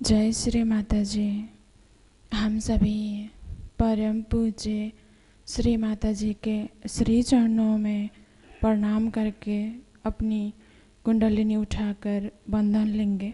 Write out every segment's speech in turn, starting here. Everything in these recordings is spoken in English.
जय श्री माता जी। हम सभी परम पूज्य श्री माता जी के श्री चरणों में प्रणाम करके अपनी कुंडलिनी उठाकर बंधन लेंगे।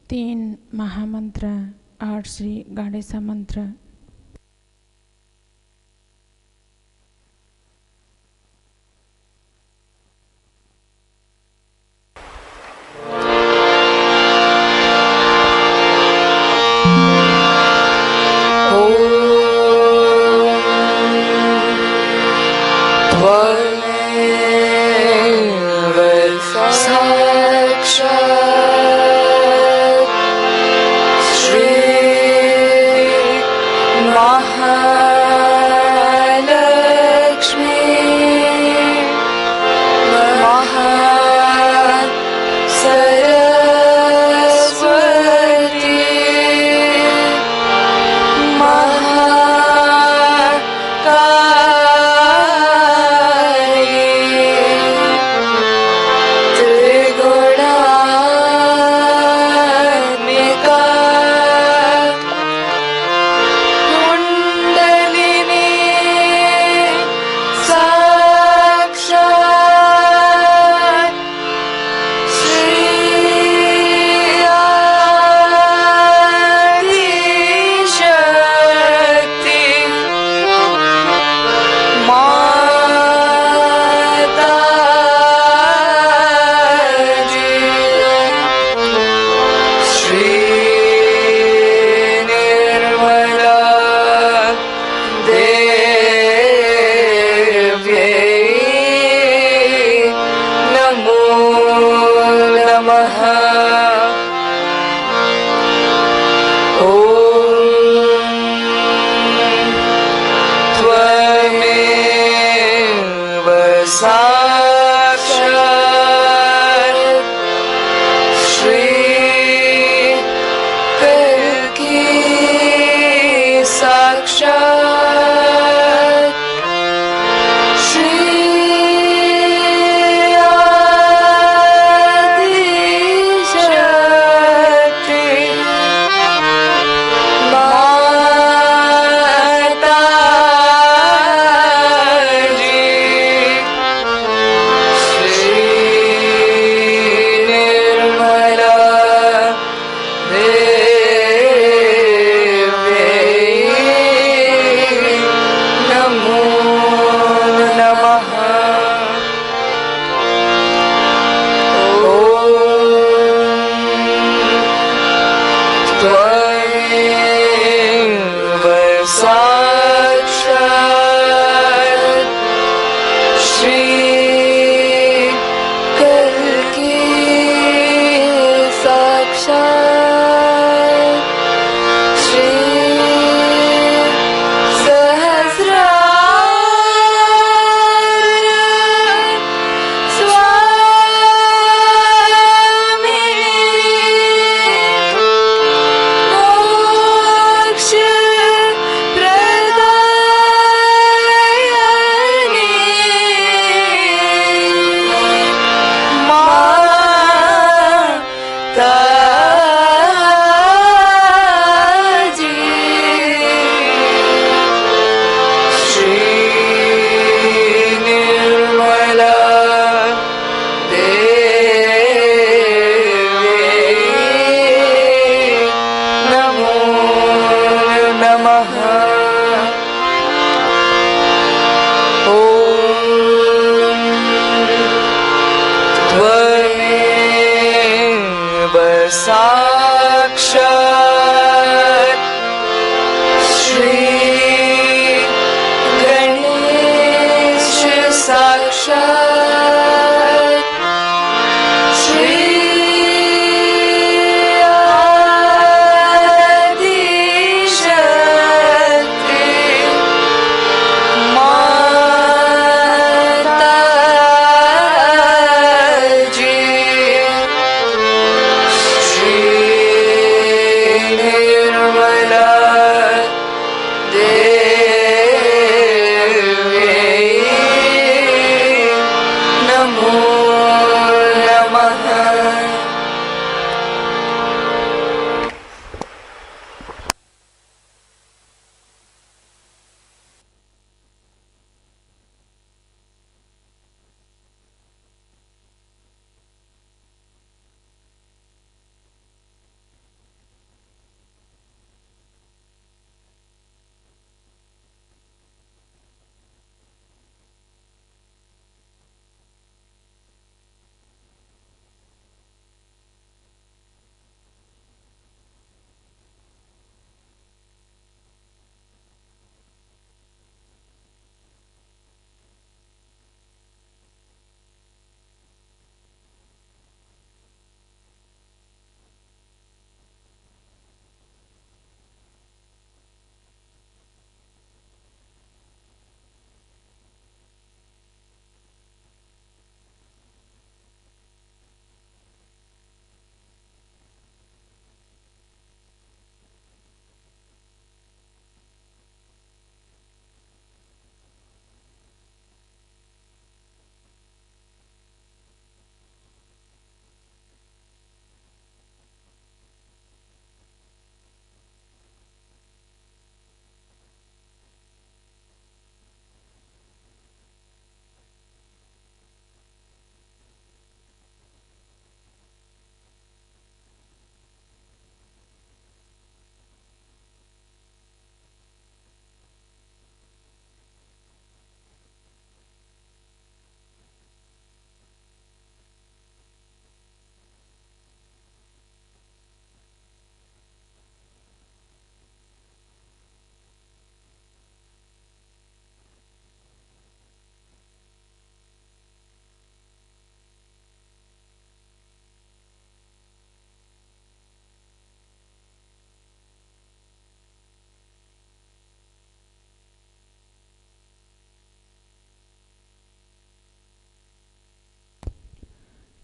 तीन महामंत्र, 8 श्री गणेशा मंत्र। Shri नमः। त्वमेव साक्षात् श्री गणेश साक्षात् श्री आदिशक्ति माताजी श्री निर्मला देवी नमो नमः।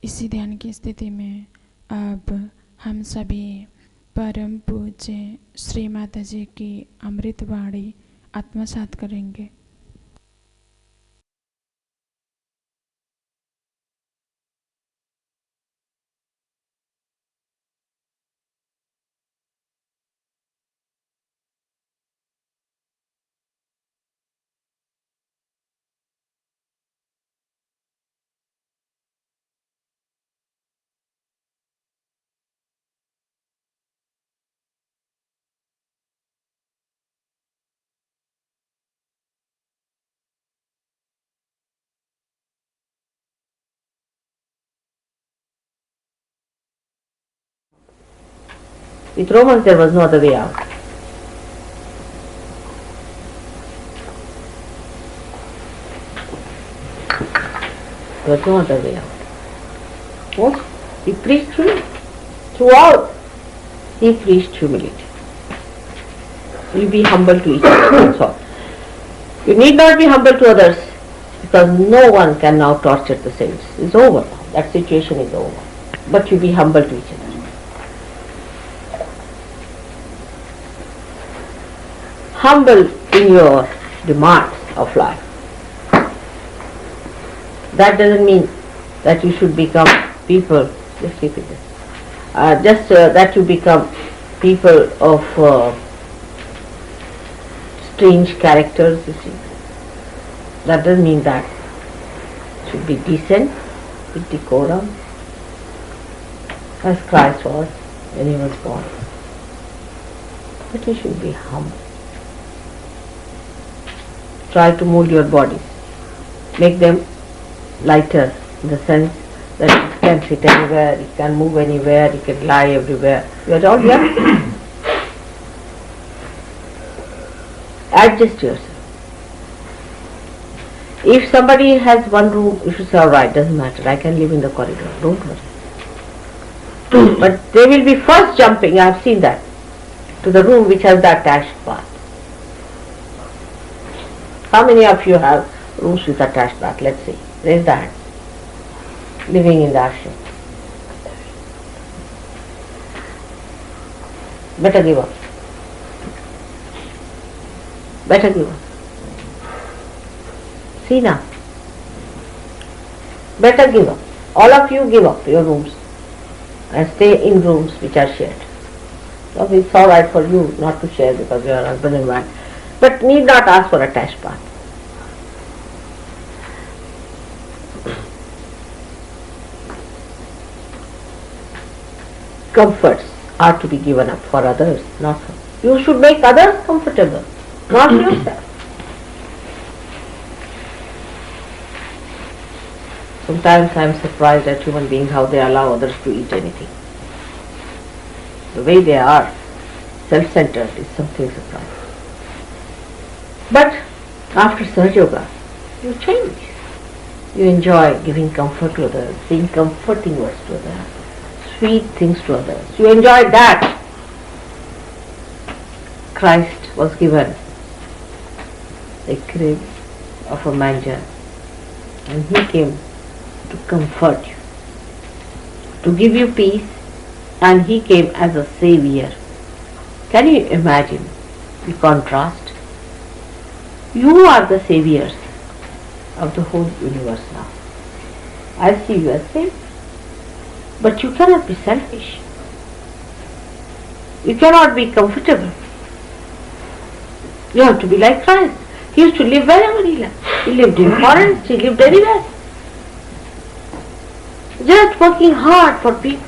इसी ध्यान की स्थिति में अब हम सभी परम पूज्य श्री माता जी की अमृत वाणी आत्मसात करेंगे। With Romans there was no other way out. There was no other way out. What? He preached humility. Throughout, he preached humility. You be humble to each other, that's all. You need not be humble to others, because no one can now torture the saints. It's over now. That situation is over. But you be humble to each other. Humble in your demands of life. That doesn't mean that you should become people, just keep it there. That you become people of strange characters, you see. That doesn't mean that. You should be decent, with decorum, as Christ was when he was born. But you should be humble. try to mold your body, make them lighter in the sense that it can sit anywhere, it can move anywhere, it can lie everywhere. You are all young. Adjust yourself. If somebody has one room, you should say, alright, doesn't matter, I can live in the corridor, don't worry. But they will be first jumping, I have seen that, to the room which has the attached bath. How many of you have rooms with attached bath? Let's see. Raise the hand. Living in the ashram. Better give up. Better give up. See now. Better give up. All of you give up your rooms and stay in rooms which are shared. So it's alright for you not to share because you are husband and wife, but need not ask for attached bath. Comforts are to be given up for others, not for you. Should make others comfortable, not yourself. Sometimes I am surprised at human beings how they allow others to eat anything. The way they are self-centered is something surprising. But after Sahaja Yoga, you change. You enjoy giving comfort to others, saying comforting words to others, sweet things to others. You enjoy that. Christ was given a crib of a manger and He came to comfort you, to give you peace, and He came as a savior. Can you imagine the contrast? You are the saviors of the whole universe now. I see you as savior. But you cannot be selfish. You cannot be comfortable. You have to be like Christ. He used to live wherever He lived. He lived in forest, He lived anywhere. Just working hard for people.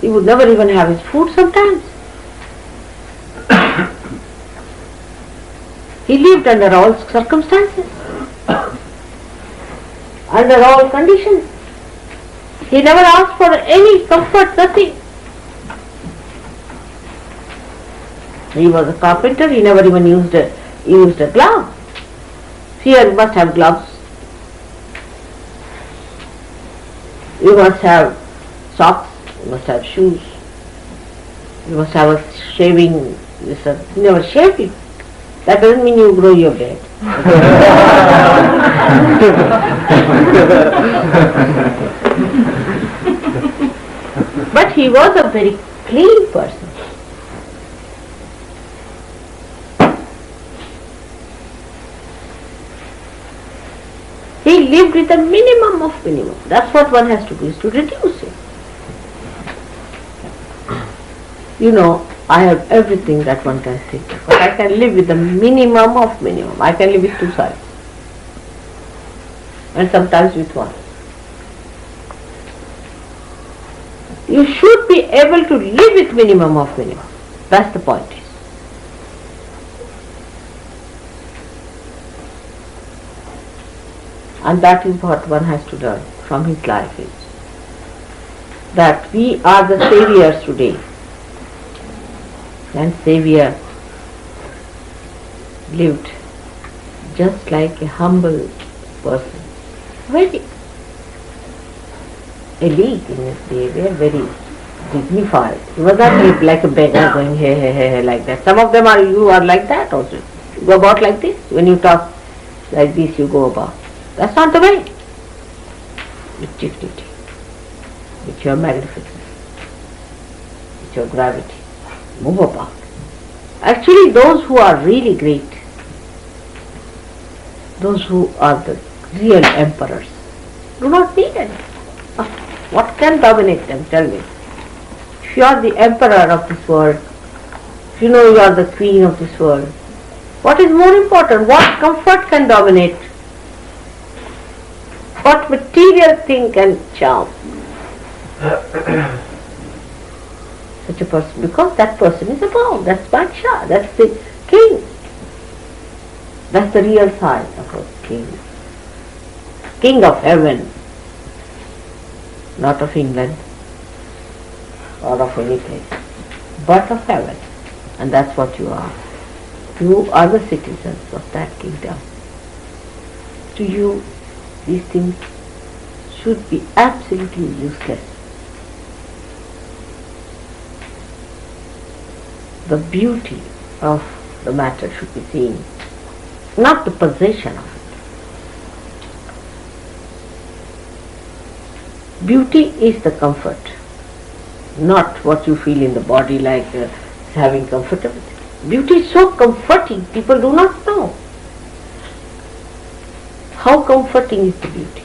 He would never even have his food sometimes. He lived under all circumstances, under all conditions. He never asked for any comfort, nothing. He was a carpenter, he never even used a glove. Here you must have gloves. You must have socks, you must have shoes, you must have a shaving. You never shaved it. That doesn't mean you grow your beard. But he was a very clean person. He lived with a minimum of minimum. That's what one has to do, is to reduce it. You know, I have everything that one can think of, but I can live with the minimum of minimum. I can live with two sides, and sometimes with one. You should be able to live with minimum of minimum. That's the point. And that is what one has to learn from his life, is that we are the saviors today. And Savior lived just like a humble person, very elite in his behavior, very dignified. He was not like a beggar going hey, hey, hey, hey, like that. Some of them you are like that also. You go about like this. When you talk like this, you go about. That's not the way. With dignity, with your magnificence, with your gravity. Move about. Actually, those who are really great, those who are the real emperors, do not need anything. What can dominate them? Tell me. If you are the emperor of this world, if you know you are the queen of this world, what is more important? What comfort can dominate? What material thing can charm such a person? Because that person is above, that's Badshah, that's the king. That's the real sign of a king. King of heaven, not of England or of any place, but of heaven. And that's what you are. You are the citizens of that kingdom. To you, these things should be absolutely useless. The beauty of the matter should be seen, not the possession of it. Beauty is the comfort, not what you feel in the body like having comfortability. Beauty is so comforting, people do not know how comforting is the beauty.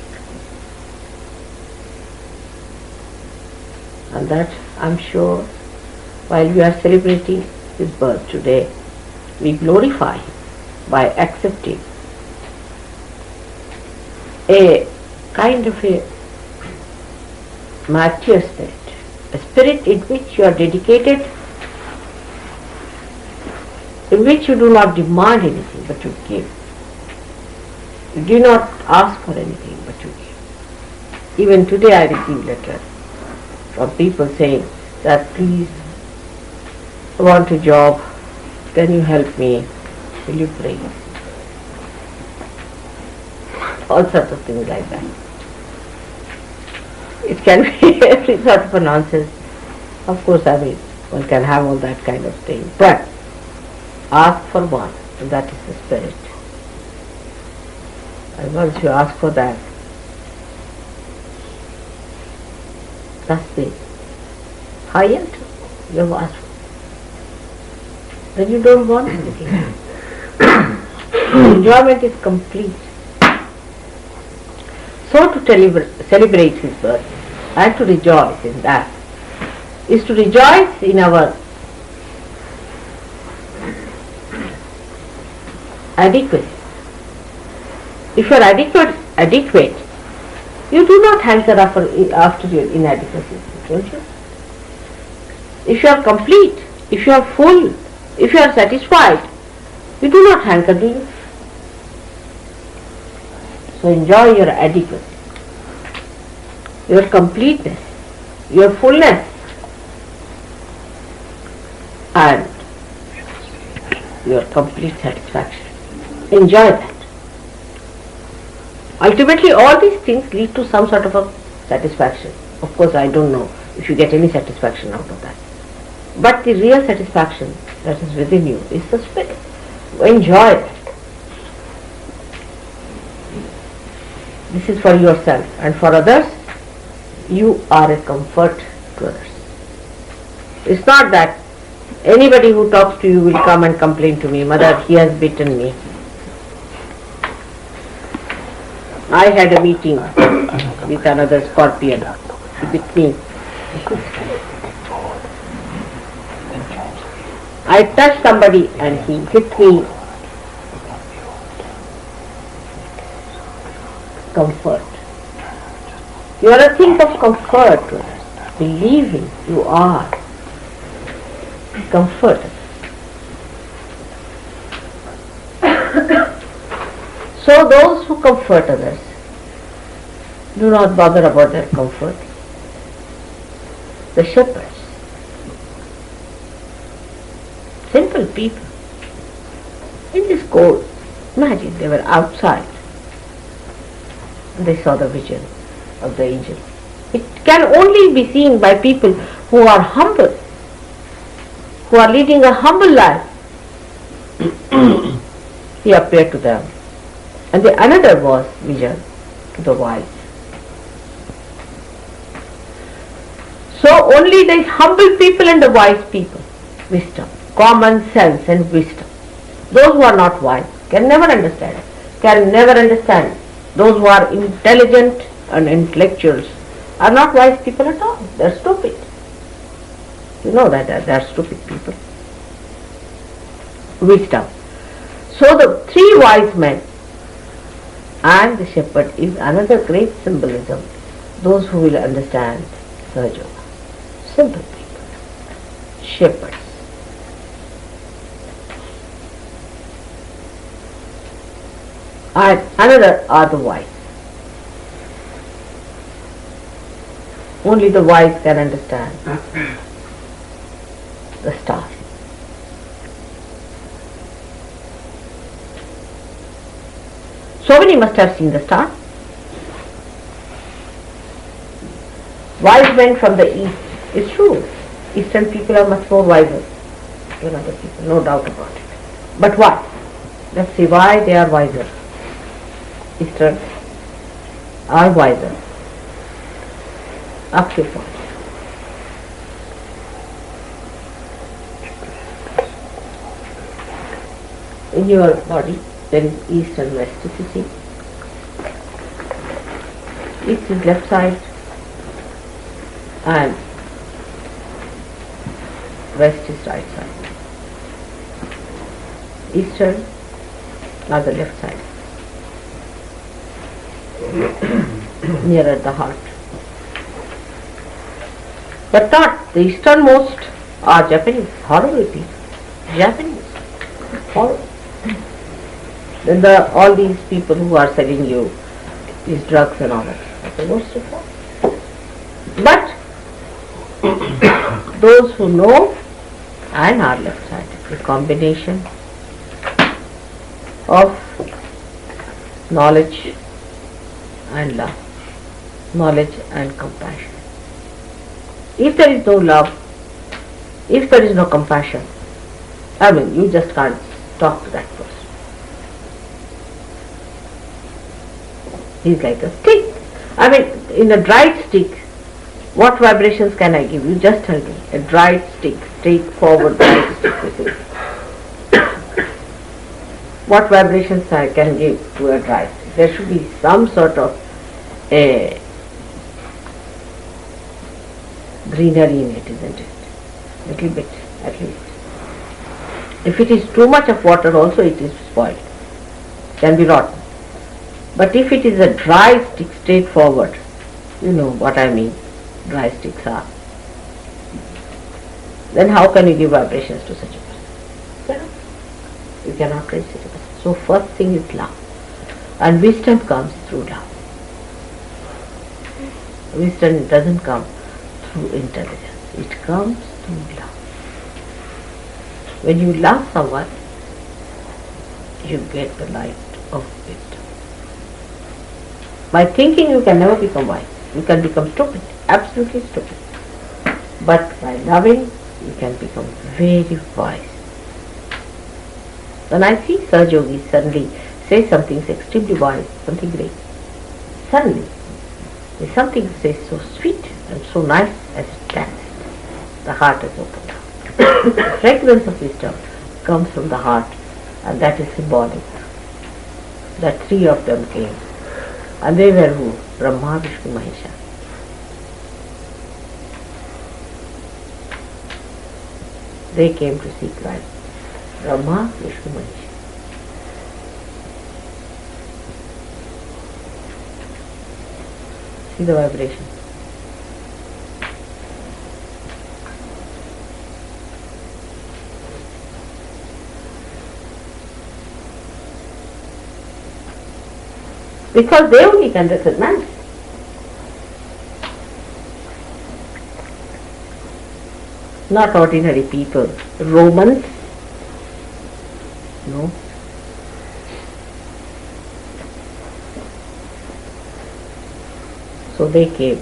And that, I'm sure, while we are celebrating his birth today, we glorify him by accepting a kind of a martyr spirit, a spirit in which you are dedicated, in which you do not demand anything but you give. You do not ask for anything but you give. Even today I received letters from people saying that, please, I want a job, can you help me, will you pray? All sorts of things like that. It can be every sort of a nonsense. Of course, I mean, one can have all that kind of thing, but ask for one, and that is the spirit. And once you ask for that, that's the highest you have asked for. Then you don't want anything. The enjoyment is complete. So to celebrate his birth and to rejoice in that is to rejoice in our adequacy. If you are adequate, you do not hanker after your inadequacy, don't you? If you are complete, if you are full, if you are satisfied, you do not hanker, do you? So enjoy your adequacy, your completeness, your fullness, and your complete satisfaction. Enjoy that. Ultimately, all these things lead to some sort of a satisfaction. Of course, I don't know if you get any satisfaction out of that. But the real satisfaction that is within you is the spirit. Enjoy that. This is for yourself, and for others, you are a comfort to others. It's not that anybody who talks to you will come and complain to me, Mother, he has bitten me. I had a meeting with another scorpion. He bit me. I touched somebody and he hit me. Comfort. You are a thing of comfort to others. Believing you are comfort. So those who comfort others do not bother about their comfort. The shepherds, simple people, in this cold, imagine they were outside and they saw the vision of the angel. It can only be seen by people who are humble, who are leading a humble life. He appeared to them. And the another was vision to the wise. So only the humble people and the wise people, wisdom, common sense and wisdom. Those who are not wise can never understand. Those who are intelligent and intellectuals are not wise people at all. They are stupid. You know that they are stupid people. Wisdom. So the three wise men and the shepherd is another great symbolism. Those who will understand Sahaja Yoga. Simple people. Shepherds. and another are the wise. Only the wise can understand the stars. So many must have seen the star. Wise men from the east. It's true. Eastern people are much more wiser than other people, no doubt about it. But why? Let's see why they are wiser. Eastern are wiser. Up to point. In your body there is east and west, if you see. East is left side and west is right side. Eastern are the left side, nearer the heart. But not the easternmost are Japanese, horrible people. Japanese, horrible. Then all these people who are selling you these drugs and all that, are the worst of all. But those who know and are left side, the combination of knowledge and love, knowledge and compassion. If there is no love, if there is no compassion, you just can't talk to that person. He's like a stick. In a dried stick, what vibrations can I give you? Just tell me. A dried stick, straightforward dried stick. What vibrations I can give to a dried stick? There should be some sort of a greenery in it, isn't it? Little bit, at least. If it is too much of water also, it is spoiled, can be rotten. But if it is a dry stick, straightforward, you know what I mean, dry sticks are, then how can you give vibrations to such a person? You cannot raise such a person. So first thing is love. And wisdom comes through love. Wisdom doesn't come through intelligence. It comes through love. When you love someone, you get the light of wisdom. By thinking you can never become wise. You can become stupid, absolutely stupid. But by loving, you can become very wise. When I see Saj Yogis suddenly say something extremely wise, something great, suddenly there's something to say so sweet and so nice as it stands. The heart is opened up. The fragrance of wisdom comes from the heart, and that is symbolic. That three of them came. And they were who? Brahma, Vishnu, Mahesha. They came to seek life. Brahma, Vishnu, Mahesha. See the vibration. Because they only can recognize. Not ordinary people. Romans, no. So they came.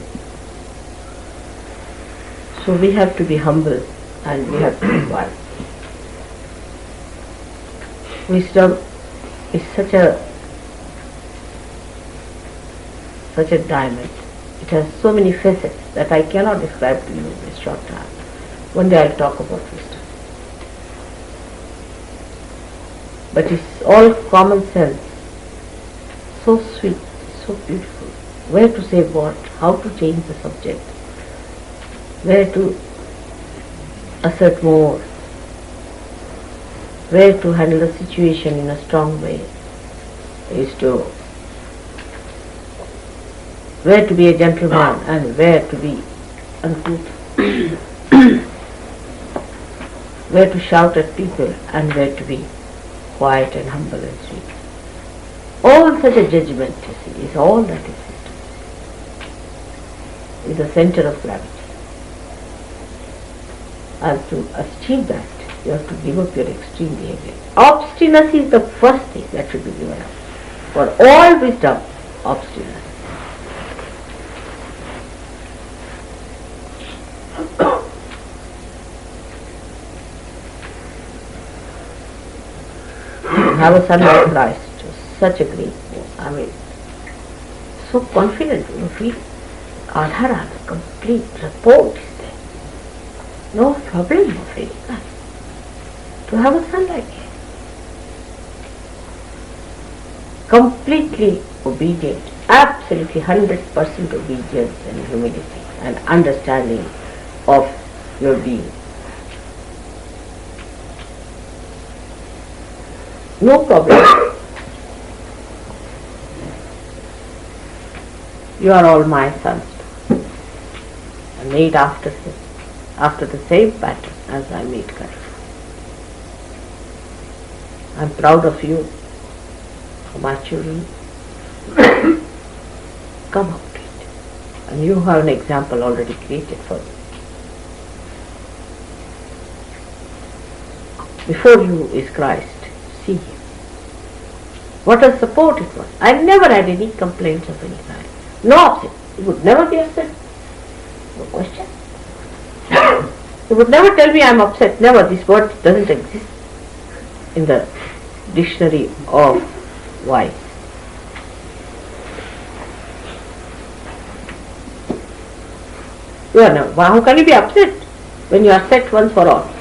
So we have to be humble and we have to be wise. Wisdom is such a diamond. It has so many facets that I cannot describe to you in this short time. One day I'll talk about wisdom. But it's all common sense. So sweet, so beautiful. Where to say what, how to change the subject, where to assert more, where to handle a situation in a strong way, where to be a gentleman and where to be uncouth, where to shout at people and where to be quiet and humble and sweet. All such a judgment, you see, is all that is in the center of gravity. And to achieve that, you have to give up your extreme behavior. Obstinacy is the first thing that should be given up. For all wisdom, obstinacy. Have a son like Christ, such a great, so confident, feel Adhara, the complete report is there. No problem of any kind. To have a son like him. Completely obedient, absolutely 100% obedience and humility and understanding of your being. No problem. You are all my sons, and made after the same pattern as I made Krishna. I am proud of you, of my children. Come out to it. And you have an example already created for you. Before you is Christ. See him. What a support it was. I never had any complaints of any kind. No upset. He would never be upset. No question. He would never tell me I am upset. Never. This word doesn't exist in the dictionary of wise. You are never. How can you be upset when you are set once for all?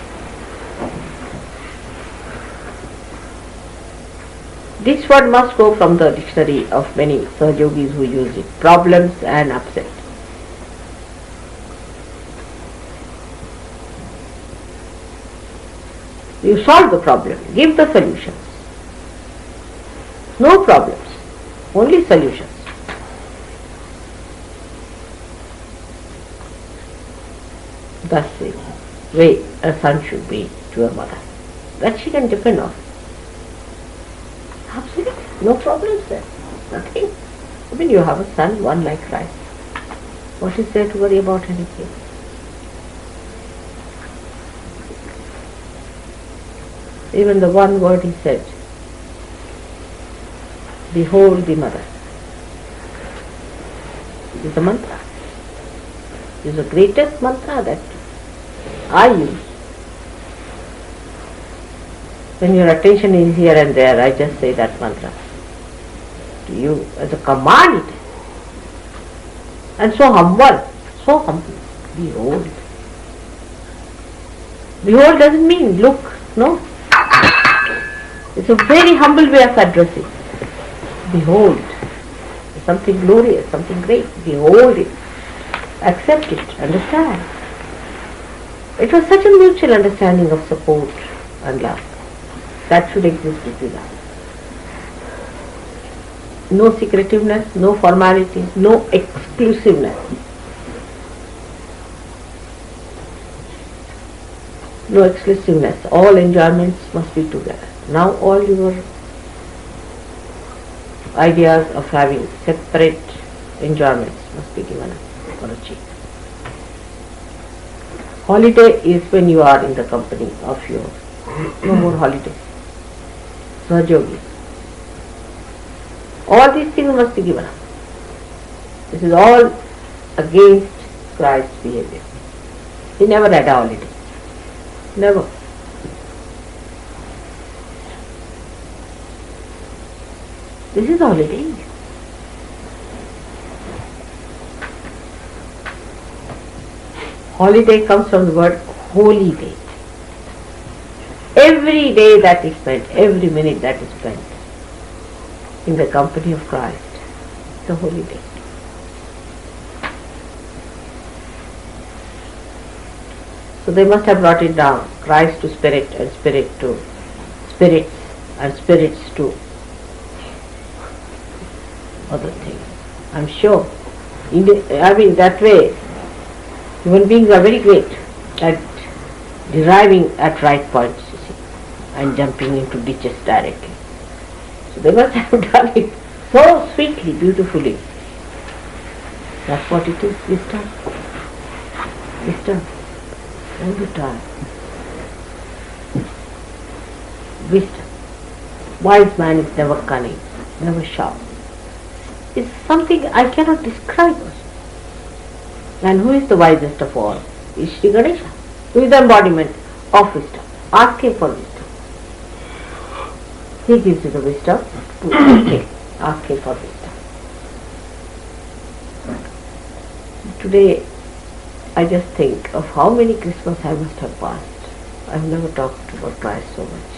This word must go from the dictionary of many Sahajogis who use it. Problems and upset. You solve the problem, give the solutions. No problems, only solutions. That's the way a son should be to a mother. That she can depend on. Absolutely, no problems there, nothing. I mean, you have a son, one like Christ. What is there to worry about anything? Even the one word he said, behold the mother, is a mantra. Is the greatest mantra that I use. When your attention is here and there, I just say that mantra to you as a command it is. And so humble, so humble. Behold. Behold doesn't mean look, no. It's a very humble way of addressing. Behold. Something glorious, something great. Behold it. Accept it, understand. It was such a mutual understanding of support and love. That should exist between us. No secretiveness, no formality, no exclusiveness. No exclusiveness. All enjoyments must be together. Now all your ideas of having separate enjoyments must be given up or achieved. Holiday is when you are in the company of your, no more holiday. Sahajogis. All these things must be given up. This is all against Christ's behavior. He never had a holiday. Never. This is holiday. Holiday comes from the word holy day. Every day that is spent, every minute that is spent in the company of Christ, it's a holy day. So they must have brought it down, Christ to spirit and spirit to spirits and spirits to other things. I'm sure. That way, human beings are very great at deriving at right points, you see, and jumping into ditches directly. So they must have done it so sweetly, beautifully. That's what it is, wisdom. Wisdom, all the time. Wisdom. Wise man is never cunning, never sharp. It's something I cannot describe. And who is the wisest of all? Is Shri Ganesha, who is the embodiment of wisdom. Ask him for wisdom. He gives you the wisdom to ask him for wisdom. Today, I just think of how many Christmas I must have passed. I have never talked about Christ so much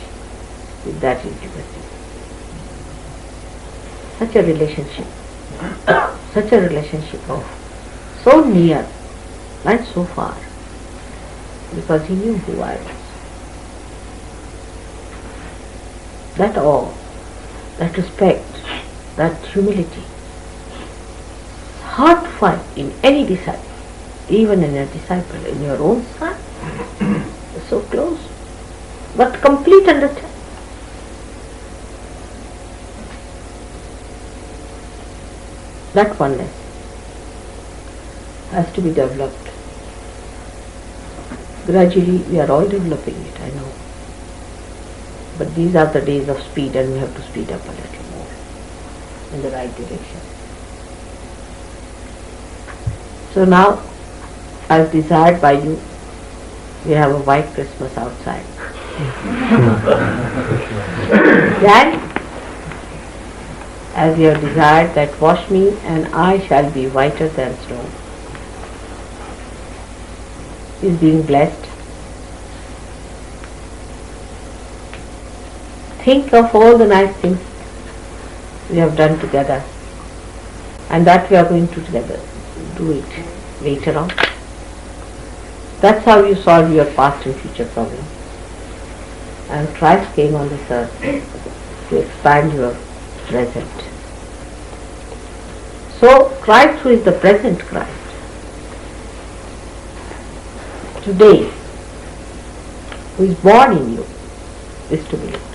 with that intimacy. Such a relationship of so near and so far, because he knew who I was. That awe, that respect, that humility, hard to find in any disciple, even in a disciple, in your own son, so close, but complete understanding. That oneness has to be developed. Gradually we are all developing it, I know. But these are the days of speed, and we have to speed up a little more in the right direction. So now, as desired by you, we have a white Christmas outside. Then, as you have desired that wash me and I shall be whiter than snow, is being blessed. Think of all the nice things we have done together, and that we are going to together do it later on. That's how you solve your past and future problems. And Christ came on this earth to expand your present. So Christ, who is the present Christ, today, who is born in you, is to be looked after.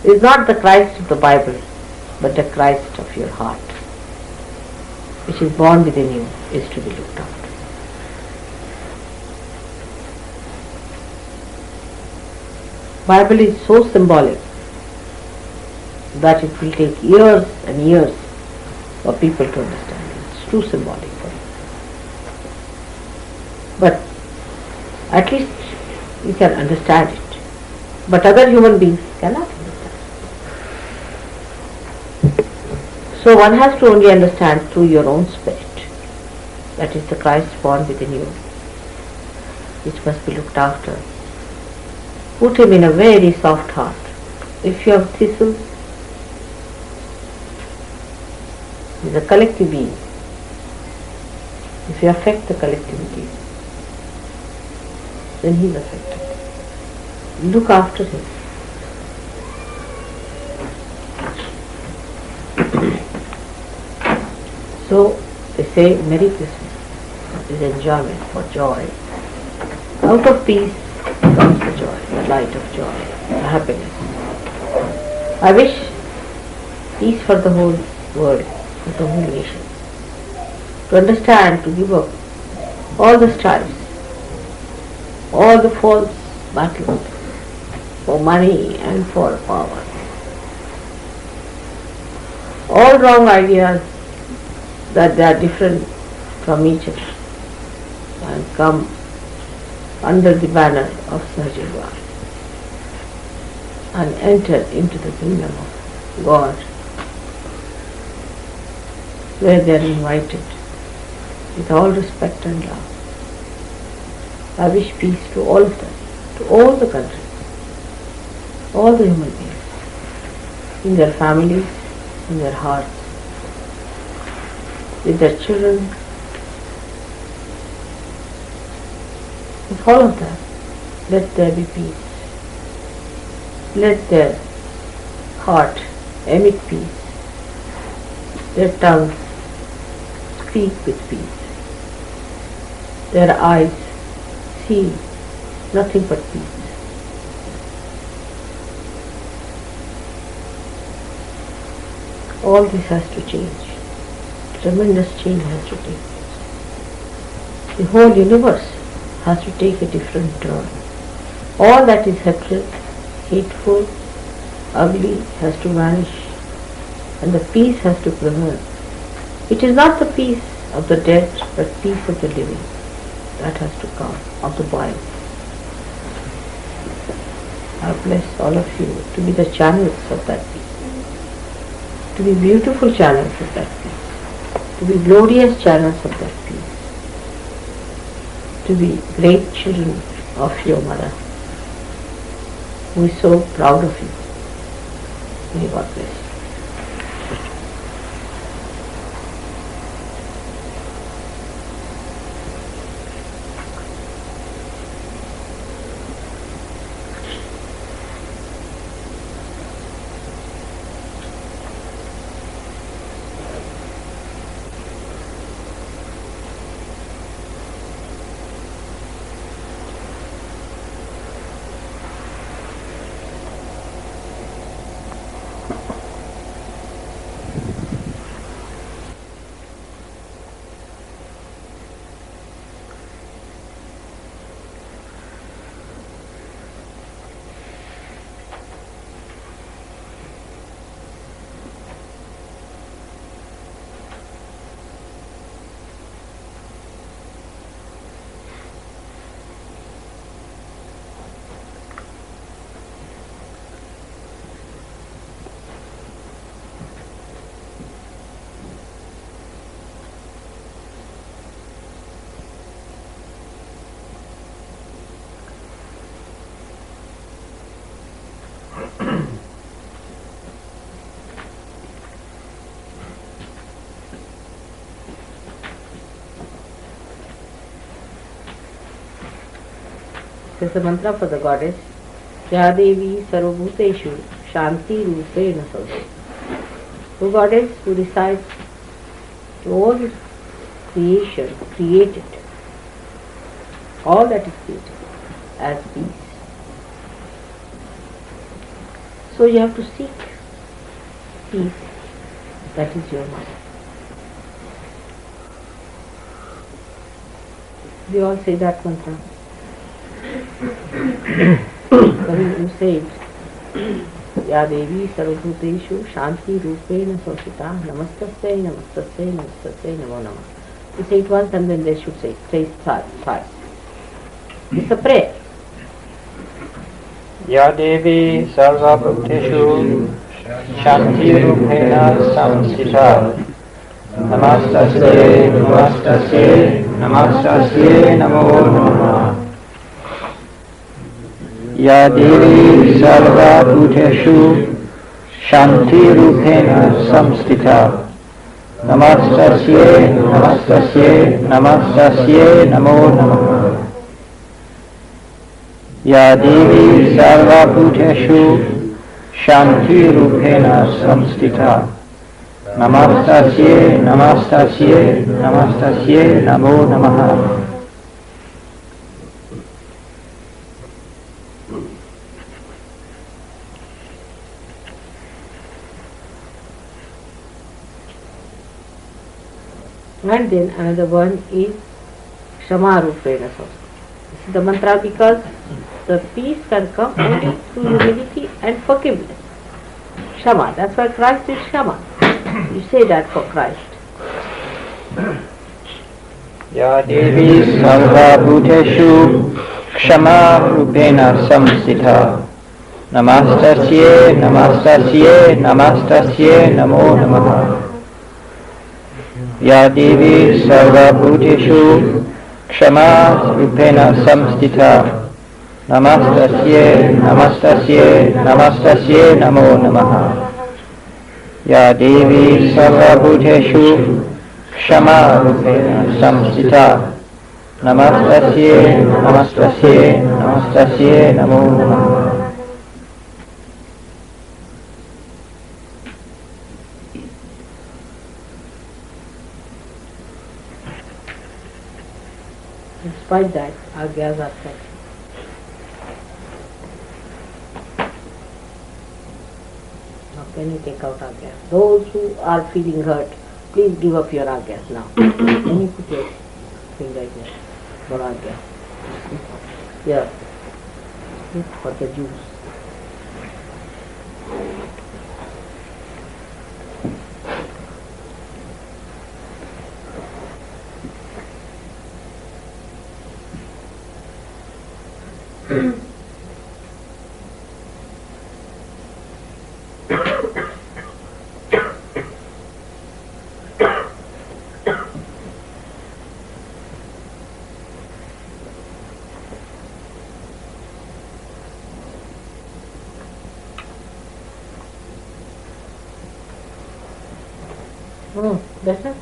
Is not the Christ of the Bible, but the Christ of your heart, which is born within you, is to be looked after. Bible is so symbolic that it will take years and years for people to understand it. It's too symbolic for you. But at least you can understand it. But other human beings cannot understand. So one has to only understand through your own spirit. That is the Christ born within you, which must be looked after. Put him in a very soft heart. If you have thistles, he is a collective being. If you affect the collectivity, then he is affected. Look after him. So they say Merry Christmas is enjoyment for joy. Out of peace comes the joy, the light of joy, the happiness. I wish peace for the whole world, for the whole nation. To understand, to give up all the strifes, all the false battles for money and for power. All wrong ideas that they are different from each other and come under the banner of Sahajirva and enter into the kingdom of God, where they are invited with all respect and love. I wish peace to all of them, to all the countries, all the human beings, in their families, in their hearts, with their children, with all of them. Let there be peace. Let their heart emit peace, their tongue speak with peace, their eyes see nothing but peace. All this has to change. Tremendous change has to take place. The whole universe has to take a different turn. All that is hatred, hateful, ugly has to vanish, and the peace has to prevail. It is not the peace of the dead, but peace of the living. That has to come, of the body. I bless all of you to be the channels of that peace, to be beautiful channels of that peace, to be glorious channels of that peace, to be great children of your mother, who is so proud of you. May God bless you. This is the mantra for the goddess. Ya Devi Sarvabhuteshu Shanti Rupena Savate. O goddess who resides in all creation, created, all that is created as peace. So you have to seek peace. That is your mother. We all say that mantra. When you say it, Ya Devi Sarvabhuteshu Shanti Rupena Sosita Namastasya Namastasya Namastasya Namo Namah. You say it once and then they should say it twice. It's a prayer. Ya Devi Sarvabhuteshu Shanti Rupena Samsita Namastasya Namastasya Namastasya Namo Namah. Ya Devi Sarvabhuteshu Shanti Rupena Samstita Namastasya Namastasya Namastasya Namo Namah. Ya Devi Sarvabhuteshu Shanti Rupena Samstita Namastasya Namastasya Namastasya Namo Namah. And then another one is Shama Rupena Samstita. This is the mantra because the peace can come only through humility and forgiveness. Shama. That's why Christ is Shama. You say that for Christ. Ya Devi Sarvabhuteshu Kshama Rupena Samstita Namastasya Namastasya Namastasya Namo Namah. Ya Devi Sarvabhuteshu Kshama Rupena Samstita Namastasya Namastasya Namastasya Namo Namah. Ya Devi Sarvabhuteshu Kshama Rupena Samstita Namastasya Namastasya Namastasya Namo Namah. Despite that, Agyas are set. Can you take out agya? Those who are feeling hurt, please give up your agyas now. Can you put your finger here for agya? Here. For the juice. Better?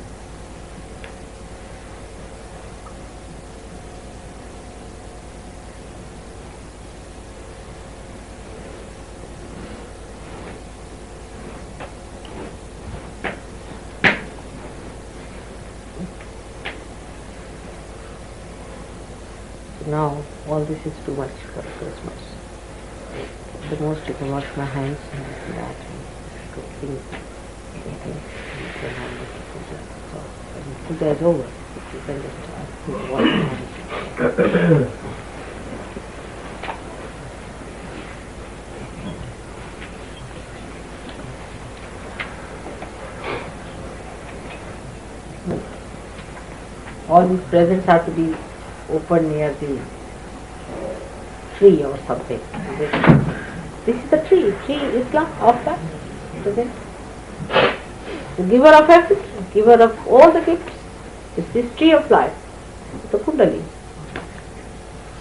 Now all this is too much for Christmas. The most you can wash my hands and that and cooking. So when Puja is over, you can just wash your hands. All these presents are to be open near the tree or something. This is the tree. Tree Islam of that. The giver of everything, giver of all the gifts. It's this tree of life, the Kundali.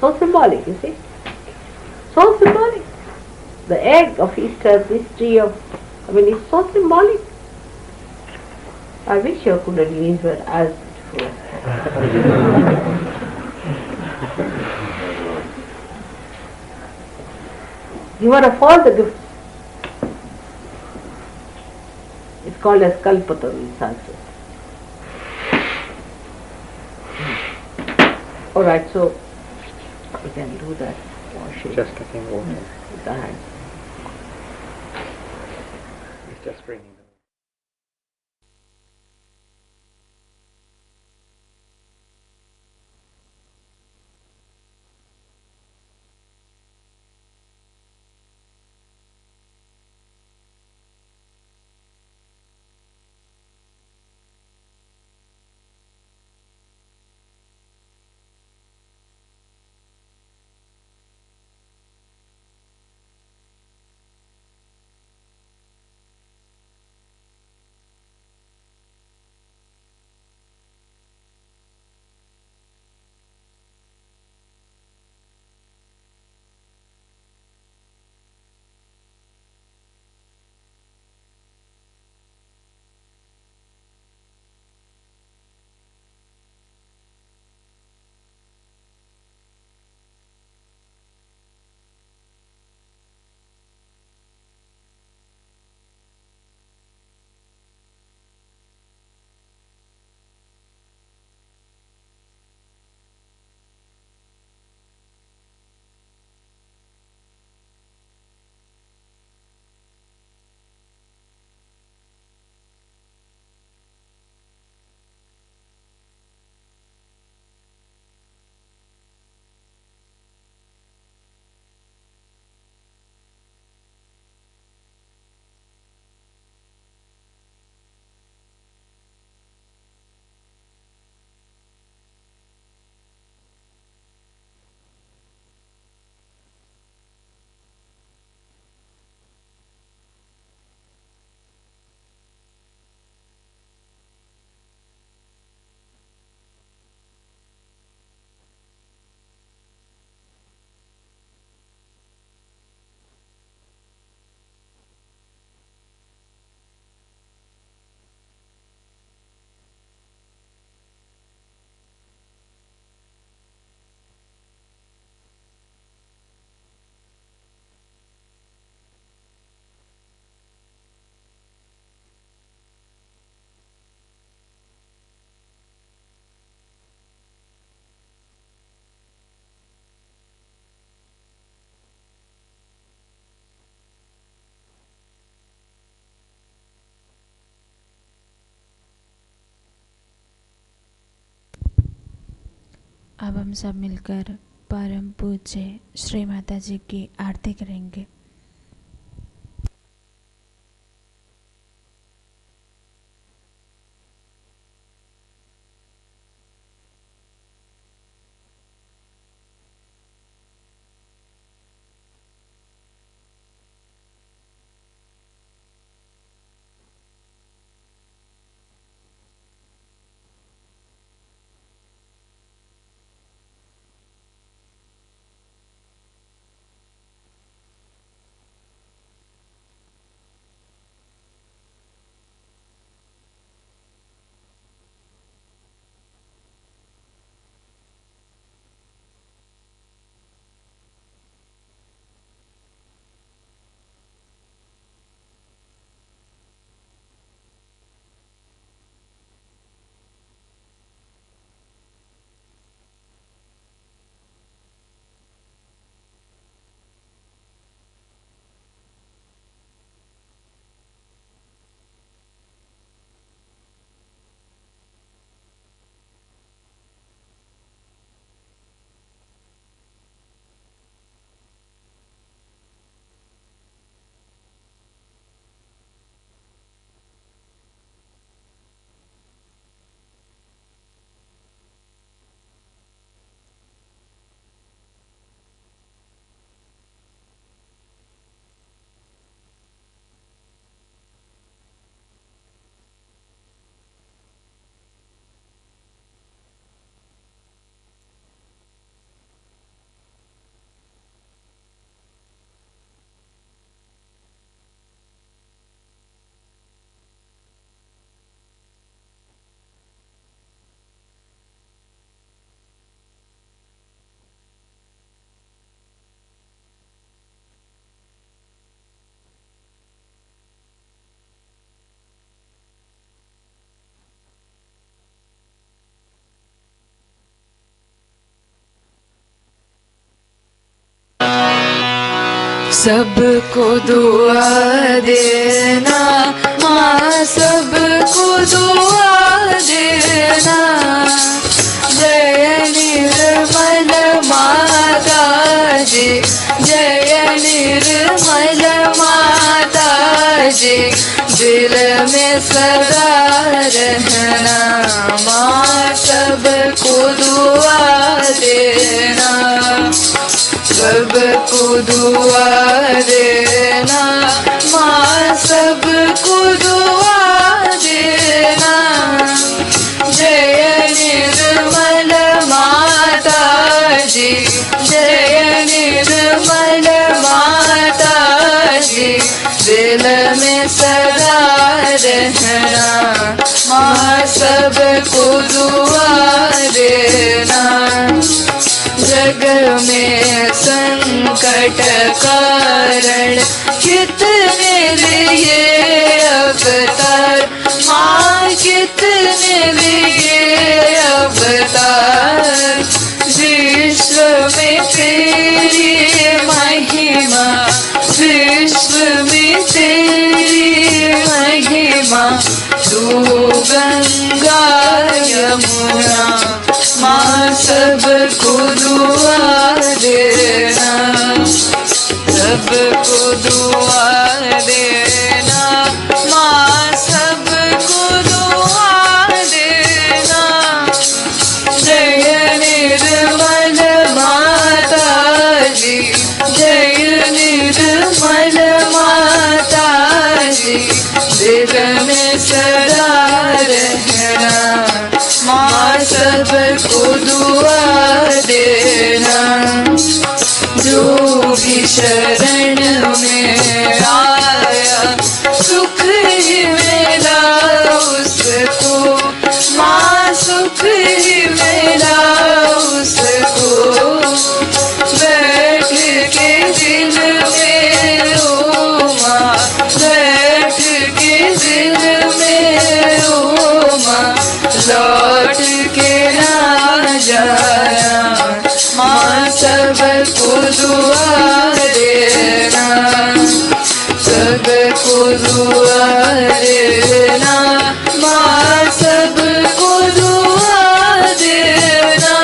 So symbolic, you see. So symbolic. The egg of Easter, this tree of, it's so symbolic. I wish your Kundalinis were as beautiful. Giver of all the gifts. It's called as Kalpataru in Sanskrit. Alright, so we can do that washing. Just getting water. With the hands. It's just bringing them. अब हम सब मिलकर परम पूज्य श्री माता जी की आरती करेंगे। सबको दुआ देना माँ, सबको दुआ देना। जय निर्मल माता जी, जय निर्मल माता जी। दिल में सदा रहना माँ, सबको दुआ देना। सबको दुआ देना माँ, सबको दुआ देना। जय निर्मल माता जी, जय निर्मल माता जी। दिल में सदा रहना माँ, सबको दुआ देना। जग में संकट कारण कितने लिए अवतार माँ, कितने लिए अवतार। विश्व में तेरी महिमा, विश्व में तेरी महिमा। तू गंगा यमुना माँ, सबको दुआ देना। सबको दुआ देना माँ, सबको दुआ देना। जय निर्मल माता जी, जय निर्मल माता जी। दिल में सदा रहना माँ, सबको दुआ देना। जो भी शरण में आया सुख ही मिला उसको माँ, सुख ही मिला उसको। बैठ के दिल में ओ माँ, बैठ के दिल में ओ माँ। लौट के ना जाना माँ, सबको दुआ देना। सबको दुआ देना माँ, सबको दुआ देना।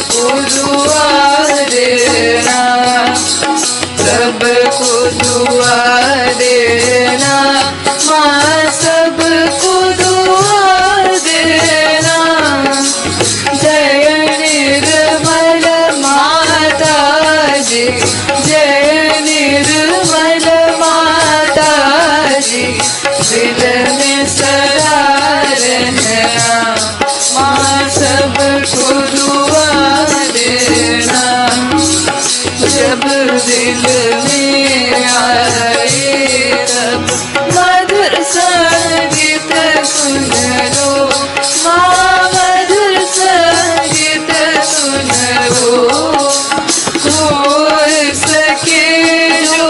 सबको दुआ देना, सबको दुआ देना, माँ सबको दुआ देना। जय निर्मल माता जी, जय निर्मल माता जी, दिल में सदा रहना, माँ सबको दुआ देना। जब दिल में आए तब मधुर संगीत सुन लो, माँ मधुर संगीत सुन लो। हो सके जो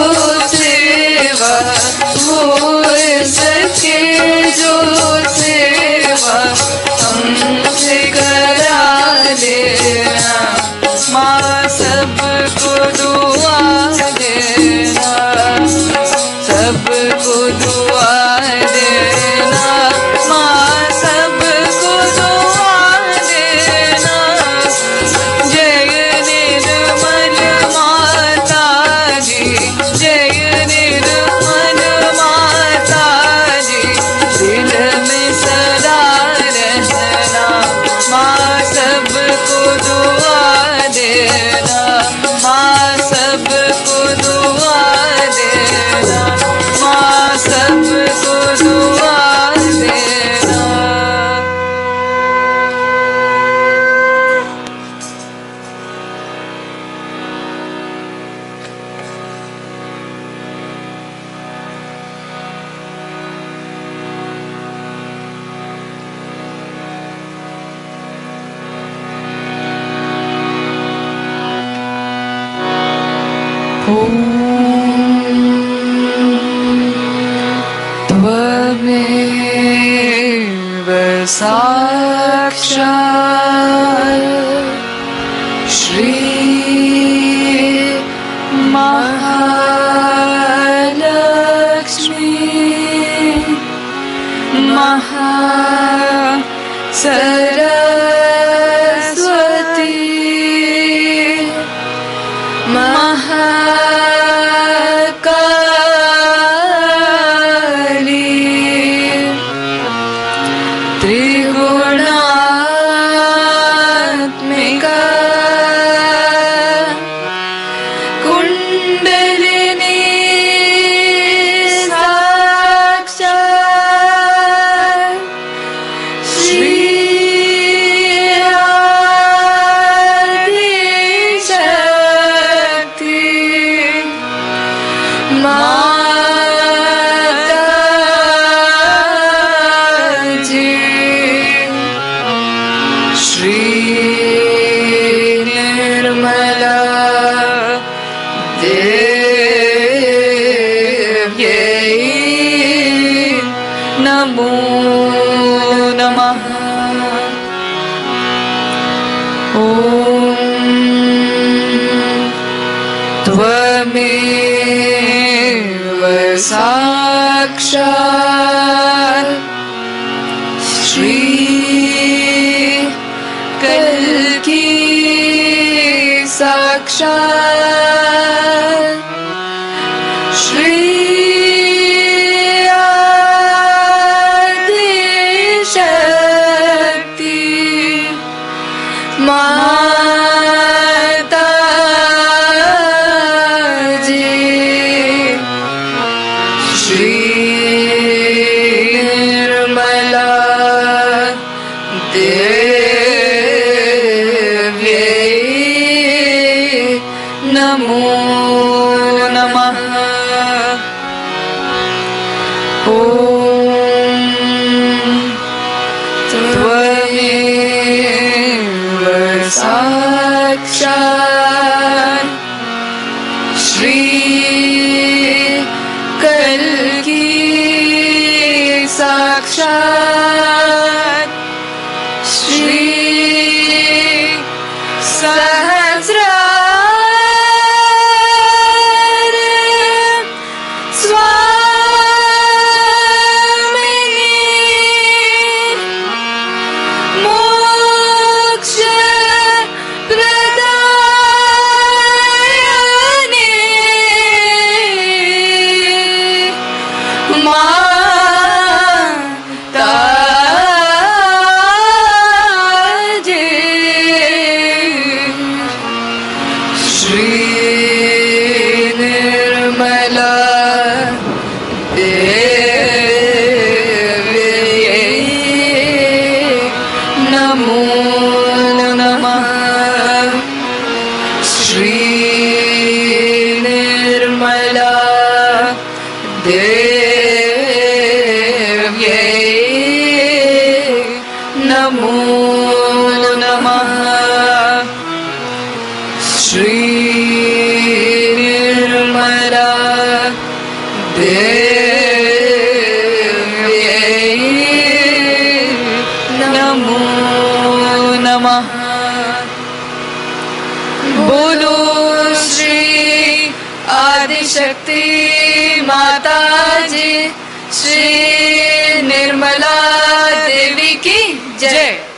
सेवा, हो सके जो सेवा, हमसे करा लेना, माँ सबको दुआ देना, सबको दुआ देना, माँ सबको दुआ देना। जय निर्मल माता जी, जय निर्मल माता जी, दिल में सदा रहना, माँ सबको दुआ देना, माँ सबको दुआ देना, माँ सबको दुआ देना। त्वमेव साक्षात् श्री महालक्ष्मी महासरस्वती महाकाली त्रिगुणात्मिका कुंडलिनी साक्षात् श्री आदिशक्ति माताजी। श्री निर्मला देव्यै नमो नमः। ॐ त्वमेव साक्षात् श्री कल्की साक्षात् श्री आदिशक्ति माताजी। श्री निर्मला देव्यै नमो नमः। ॐ त्वमेव साक्षात् श्री कल्की साक्षात् श्री सहस्रार स्वामिनी मोक्ष बोलो श्री आदिशक्ति माता जी, श्री निर्मला देवी की जय।